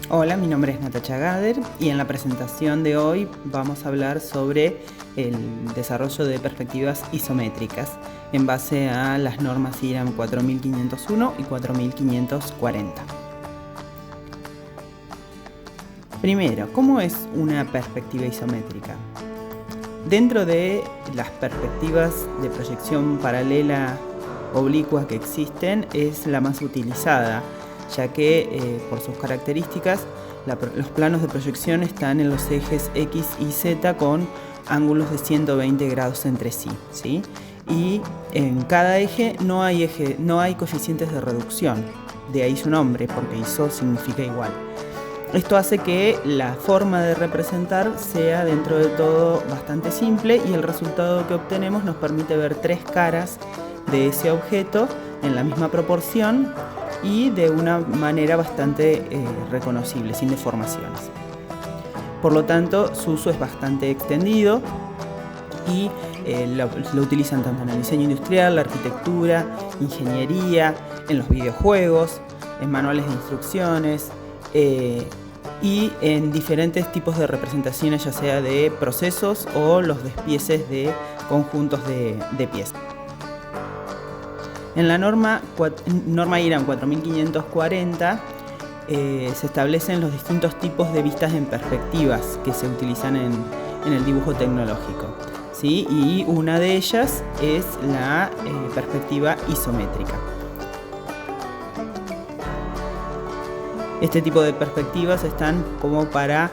Hola, mi nombre es Natacha Gader y en la presentación de hoy vamos a hablar sobre el desarrollo de perspectivas isométricas en base a las normas IRAM 4501 y 4540. Primero, ¿cómo es una perspectiva isométrica? Dentro de las perspectivas de proyección paralela oblicua que existen, es la más utilizada, ya que por sus características los planos de proyección están en los ejes X y Z con ángulos de 120 grados entre sí, ¿sí? Y en cada eje no hay coeficientes de reducción, de ahí su nombre, porque iso significa igual. Esto hace que la forma de representar sea dentro de todo bastante simple y el resultado que obtenemos nos permite ver tres caras de ese objeto en la misma proporción y de una manera bastante reconocible, sin deformaciones. Por lo tanto, su uso es bastante extendido y lo utilizan tanto en el diseño industrial, la arquitectura, ingeniería, en los videojuegos, en manuales de instrucciones y en diferentes tipos de representaciones, ya sea de procesos o los despieces de conjuntos de piezas. En la norma IRAM 4540 se establecen los distintos tipos de vistas en perspectivas que se utilizan en el dibujo tecnológico, ¿sí? Y una de ellas es la perspectiva isométrica. Este tipo de perspectivas están como para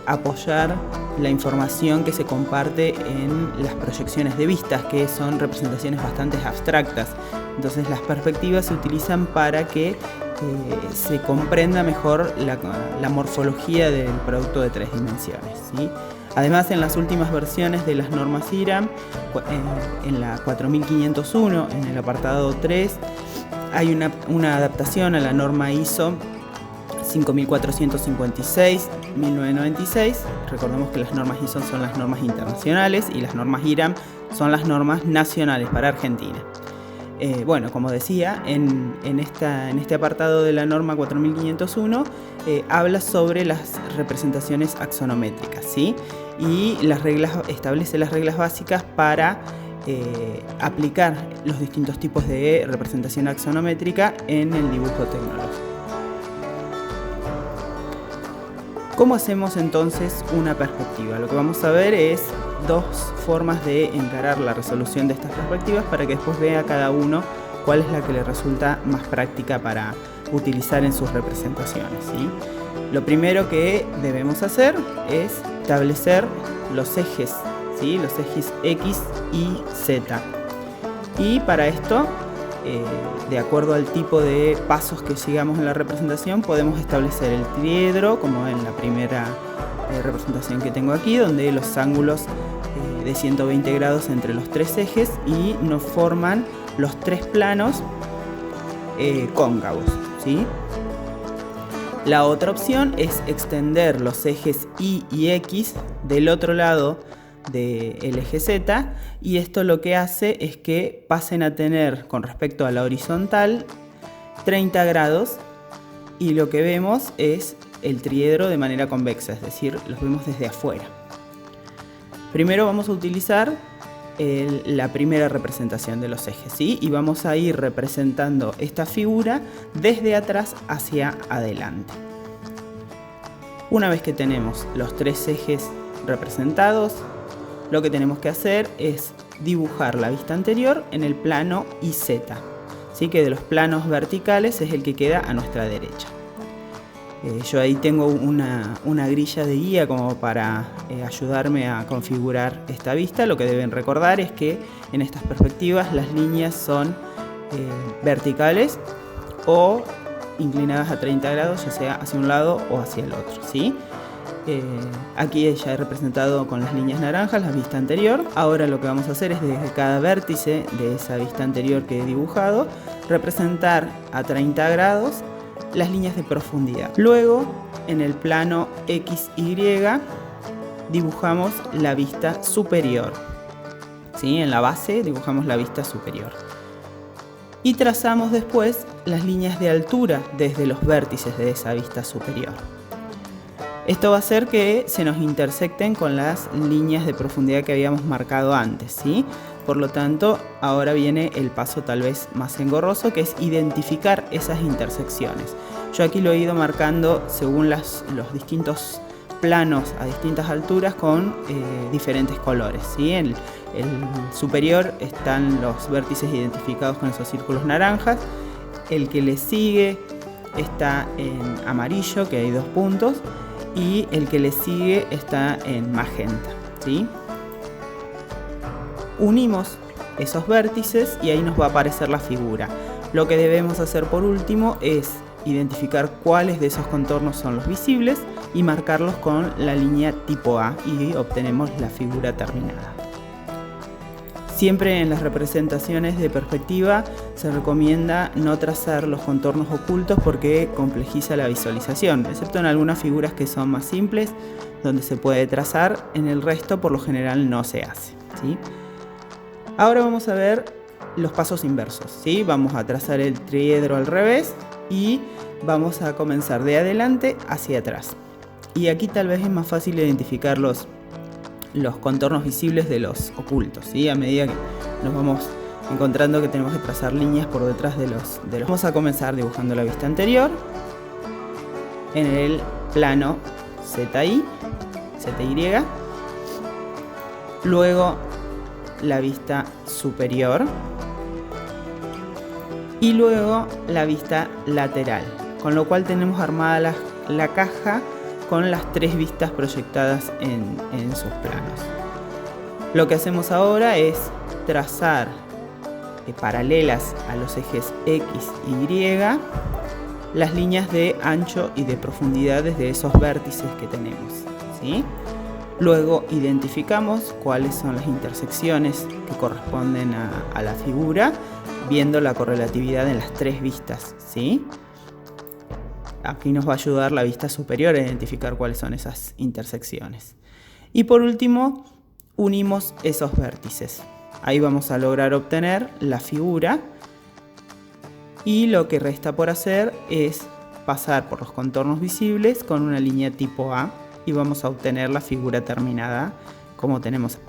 apoyar la información que se comparte en las proyecciones de vistas, que son representaciones bastante abstractas. Entonces las perspectivas se utilizan para que se comprenda mejor la morfología del producto de tres dimensiones, ¿sí? Además, en las últimas versiones de las normas IRAM, en la 4501, en el apartado 3, hay una adaptación a la norma ISO 5456-1996. Recordemos que las normas ISO son las normas internacionales y las normas IRAM son las normas nacionales para Argentina. Bueno, como decía, en este apartado de la norma 4501 habla sobre las representaciones axonométricas, ¿sí? Y establece las reglas básicas para aplicar los distintos tipos de representación axonométrica en el dibujo tecnológico. ¿Cómo hacemos entonces una perspectiva? Lo que vamos a ver es dos formas de encarar la resolución de estas perspectivas para que después vea cada uno cuál es la que le resulta más práctica para utilizar en sus representaciones, ¿sí? Lo primero que debemos hacer es establecer los ejes, ¿sí? Los ejes X y Z. Y para esto, de acuerdo al tipo de pasos que sigamos en la representación, podemos establecer el triedro, como en la primera representación que tengo aquí, donde los ángulos de 120 grados entre los tres ejes y nos forman los tres planos cóncavos, ¿sí? La otra opción es extender los ejes Y y X del otro lado del eje Z, y esto lo que hace es que pasen a tener, con respecto a la horizontal, 30 grados, y lo que vemos es el triedro de manera convexa, es decir, los vemos desde afuera. Primero vamos a utilizar la primera representación de los ejes, ¿sí? Y vamos a ir representando esta figura desde atrás hacia adelante. Una vez que tenemos los tres ejes representados, lo que tenemos que hacer es dibujar la vista anterior en el plano IZ, ¿sí? Que de los planos verticales es el que queda a nuestra derecha. Yo ahí tengo una grilla de guía como para ayudarme a configurar esta vista. Lo que deben recordar es que en estas perspectivas las líneas son verticales o inclinadas a 30 grados, ya sea hacia un lado o hacia el otro, ¿sí? Aquí ya he representado con las líneas naranjas la vista anterior. Ahora lo que vamos a hacer es desde cada vértice de esa vista anterior que he dibujado, representar a 30 grados las líneas de profundidad. Luego, en el plano XY, dibujamos la vista superior, ¿sí? En la base dibujamos la vista superior. Y trazamos después las líneas de altura desde los vértices de esa vista superior. Esto va a hacer que se nos intersecten con las líneas de profundidad que habíamos marcado antes, ¿sí? Por lo tanto, ahora viene el paso tal vez más engorroso, que es identificar esas intersecciones. Yo aquí lo he ido marcando según los distintos planos a distintas alturas con diferentes colores, ¿sí? En el superior están los vértices identificados con esos círculos naranjas. El que le sigue está en amarillo, que hay 2 puntos, y el que le sigue está en magenta, ¿sí? Unimos esos vértices y ahí nos va a aparecer la figura. Lo que debemos hacer por último es identificar cuáles de esos contornos son los visibles y marcarlos con la línea tipo A y obtenemos la figura terminada. Siempre en las representaciones de perspectiva se recomienda no trazar los contornos ocultos porque complejiza la visualización, excepto en algunas figuras que son más simples, donde se puede trazar. En el resto por lo general no se hace, ¿sí? Ahora vamos a ver los pasos inversos, ¿sí? Vamos a trazar el triedro al revés y vamos a comenzar de adelante hacia atrás. Y aquí tal vez es más fácil identificar los contornos visibles de los ocultos, ¿sí? A medida que nos vamos encontrando que tenemos que trazar líneas por detrás de los. Vamos a comenzar dibujando la vista anterior en el plano ZY, luego la vista superior y luego la vista lateral, con lo cual tenemos armada la caja con las 3 vistas proyectadas en sus planos. Lo que hacemos ahora es trazar paralelas a los ejes X y Y las líneas de ancho y de profundidad desde esos vértices que tenemos, ¿sí? Luego identificamos cuáles son las intersecciones que corresponden a la figura, viendo la correlatividad en las 3 vistas, ¿sí? Aquí nos va a ayudar la vista superior a identificar cuáles son esas intersecciones. Y por último, unimos esos vértices. Ahí vamos a lograr obtener la figura y lo que resta por hacer es pasar por los contornos visibles con una línea tipo A y vamos a obtener la figura terminada como tenemos.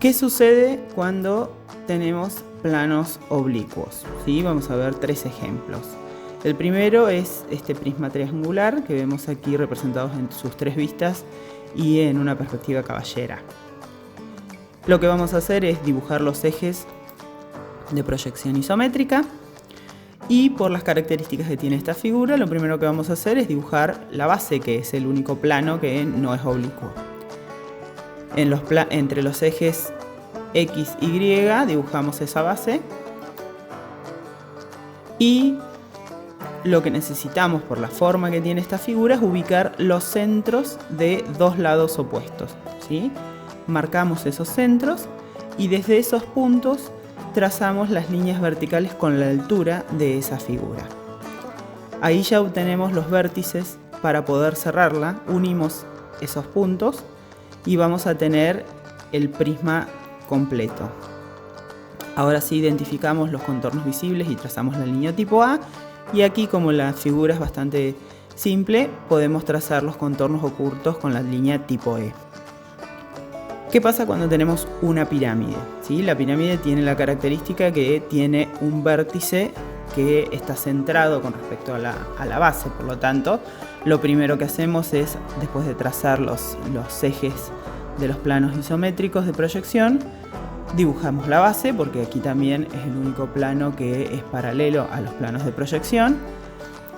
¿Qué sucede cuando tenemos planos oblicuos? ¿Sí? Vamos a ver 3 ejemplos. El primero es este prisma triangular que vemos aquí representados en sus 3 vistas y en una perspectiva caballera. Lo que vamos a hacer es dibujar los ejes de proyección isométrica y por las características que tiene esta figura, lo primero que vamos a hacer es dibujar la base, que es el único plano que no es oblicuo. Entre los ejes X y Y dibujamos esa base y lo que necesitamos por la forma que tiene esta figura es ubicar los centros de 2 lados opuestos, ¿sí? Marcamos esos centros y desde esos puntos trazamos las líneas verticales con la altura de esa figura. Ahí ya obtenemos los vértices para poder cerrarla, unimos esos puntos y vamos a tener el prisma completo. Ahora sí identificamos los contornos visibles y trazamos la línea tipo A, y aquí, como la figura es bastante simple, podemos trazar los contornos ocultos con la línea tipo E. ¿Qué pasa cuando tenemos una pirámide? ¿Sí? La pirámide tiene la característica que tiene un vértice que está centrado con respecto a la base. Por lo tanto, lo primero que hacemos es, después de trazar los ejes de los planos isométricos de proyección, dibujamos la base, porque aquí también es el único plano que es paralelo a los planos de proyección.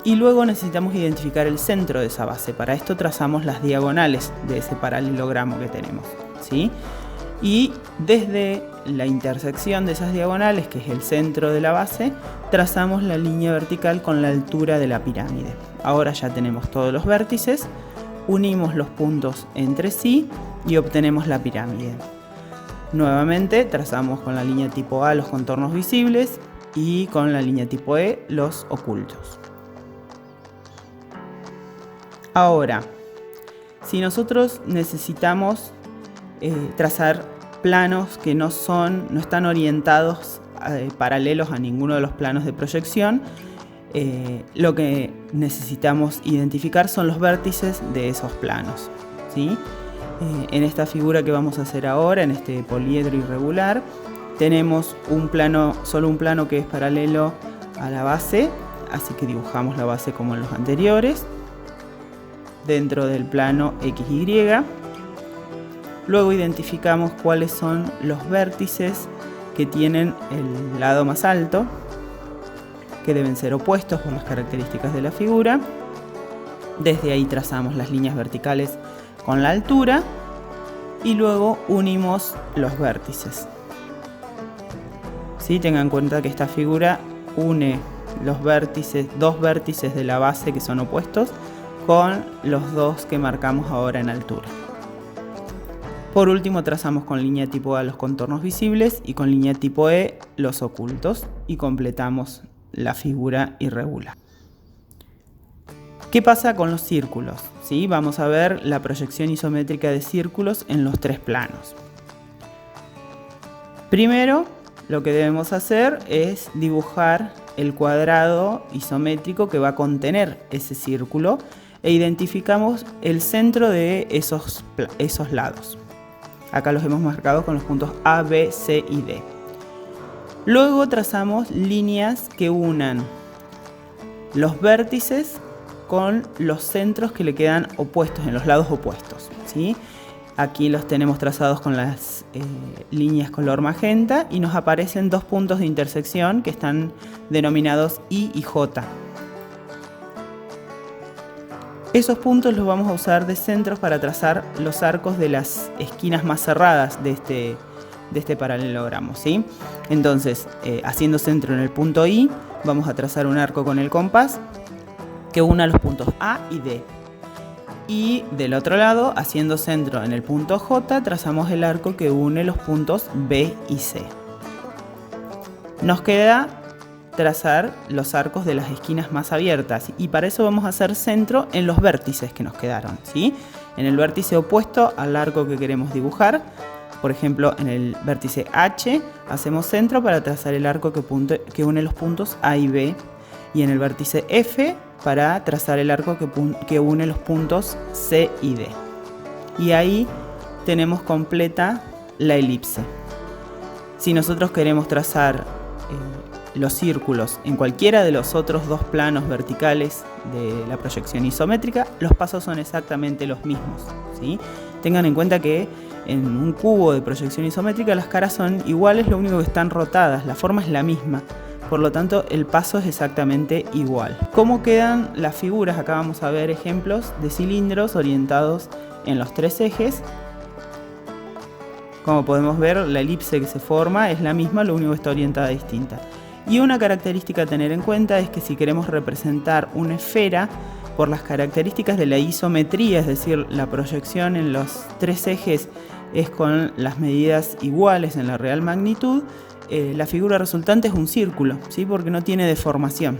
Y luego necesitamos identificar el centro de esa base. Para esto trazamos las diagonales de ese paralelogramo que tenemos, ¿sí? Y desde la intersección de esas diagonales, que es el centro de la base, trazamos la línea vertical con la altura de la pirámide. Ahora ya tenemos todos los vértices, unimos los puntos entre sí y obtenemos la pirámide. Nuevamente trazamos con la línea tipo A los contornos visibles y con la línea tipo E los ocultos. Ahora, si nosotros necesitamos trazar planos que no están orientados paralelos a ninguno de los planos de proyección. Lo que necesitamos identificar son los vértices de esos planos, ¿sí? En esta figura que vamos a hacer ahora, en este poliedro irregular, tenemos solo un plano que es paralelo a la base, así que dibujamos la base como en los anteriores, dentro del plano XY. Luego identificamos cuáles son los vértices que tienen el lado más alto, que deben ser opuestos por las características de la figura. Desde ahí trazamos las líneas verticales con la altura y luego unimos los vértices. ¿Sí? Tengan en cuenta que esta figura une los vértices, dos vértices de la base que son opuestos, con los dos que marcamos ahora en altura. Por último, trazamos con línea tipo A los contornos visibles y con línea tipo E los ocultos y completamos la figura irregular. ¿Qué pasa con los círculos? ¿Sí? Vamos a ver la proyección isométrica de círculos en los tres planos. Primero, lo que debemos hacer es dibujar el cuadrado isométrico que va a contener ese círculo e identificamos el centro de esos lados. Acá los hemos marcado con los puntos A, B, C y D. Luego trazamos líneas que unan los vértices con los centros que le quedan opuestos, en los lados opuestos, ¿sí? Aquí los tenemos trazados con las líneas color magenta y nos aparecen dos puntos de intersección que están denominados I y J. Esos puntos los vamos a usar de centros para trazar los arcos de las esquinas más cerradas de este paralelogramo, ¿sí? Entonces, haciendo centro en el punto I, vamos a trazar un arco con el compás que una los puntos A y D. Y del otro lado, haciendo centro en el punto J, trazamos el arco que une los puntos B y C. Nos queda trazar los arcos de las esquinas más abiertas y para eso vamos a hacer centro en los vértices que nos quedaron, ¿sí? En el vértice opuesto al arco que queremos dibujar. Por ejemplo, en el vértice H hacemos centro para trazar el arco que une los puntos A y B, y en el vértice F para trazar el arco que une los puntos C y D. Y ahí tenemos completa la elipse. Si nosotros queremos trazar los círculos en cualquiera de los otros dos planos verticales de la proyección isométrica, los pasos son exactamente los mismos, ¿sí? Tengan en cuenta que en un cubo de proyección isométrica las caras son iguales, lo único que están rotadas, la forma es la misma, por lo tanto el paso es exactamente igual. ¿Cómo quedan las figuras? Acá vamos a ver ejemplos de cilindros orientados en los tres ejes. Como podemos ver, la elipse que se forma es la misma, lo único que está orientada distinta. Y una característica a tener en cuenta es que si queremos representar una esfera, por las características de la isometría, es decir, la proyección en los tres ejes es con las medidas iguales en la real magnitud, la figura resultante es un círculo, ¿sí? Porque no tiene deformación.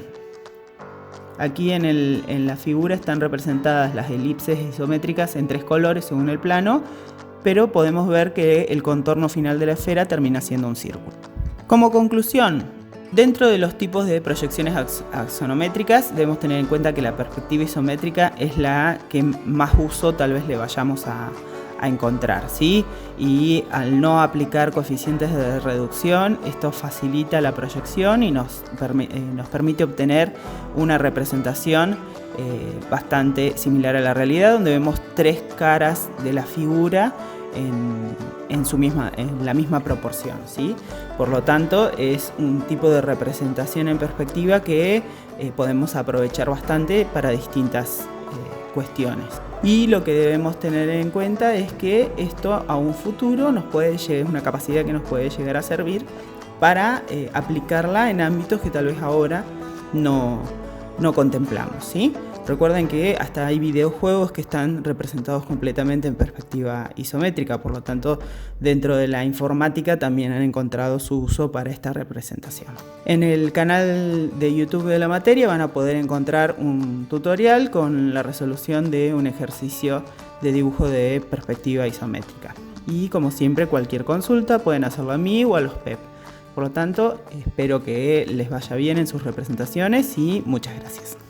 Aquí en la figura están representadas las elipses isométricas en tres colores según el plano, pero podemos ver que el contorno final de la esfera termina siendo un círculo. Como conclusión, dentro de los tipos de proyecciones axonométricas debemos tener en cuenta que la perspectiva isométrica es la que más uso tal vez le vayamos a encontrar, ¿sí? Y al no aplicar coeficientes de reducción, esto facilita la proyección y nos permite obtener una representación bastante similar a la realidad, donde vemos tres caras de la figura en la misma proporción, ¿sí? Por lo tanto, es un tipo de representación en perspectiva que podemos aprovechar bastante para distintas cuestiones. Y lo que debemos tener en cuenta es que esto a un futuro es una capacidad que nos puede llegar a servir para aplicarla en ámbitos que tal vez ahora no contemplamos, ¿sí? Recuerden que hasta hay videojuegos que están representados completamente en perspectiva isométrica, por lo tanto, dentro de la informática también han encontrado su uso para esta representación. En el canal de YouTube de la materia van a poder encontrar un tutorial con la resolución de un ejercicio de dibujo de perspectiva isométrica. Y como siempre, cualquier consulta pueden hacerlo a mí o a los PEP. Por lo tanto, espero que les vaya bien en sus representaciones y muchas gracias.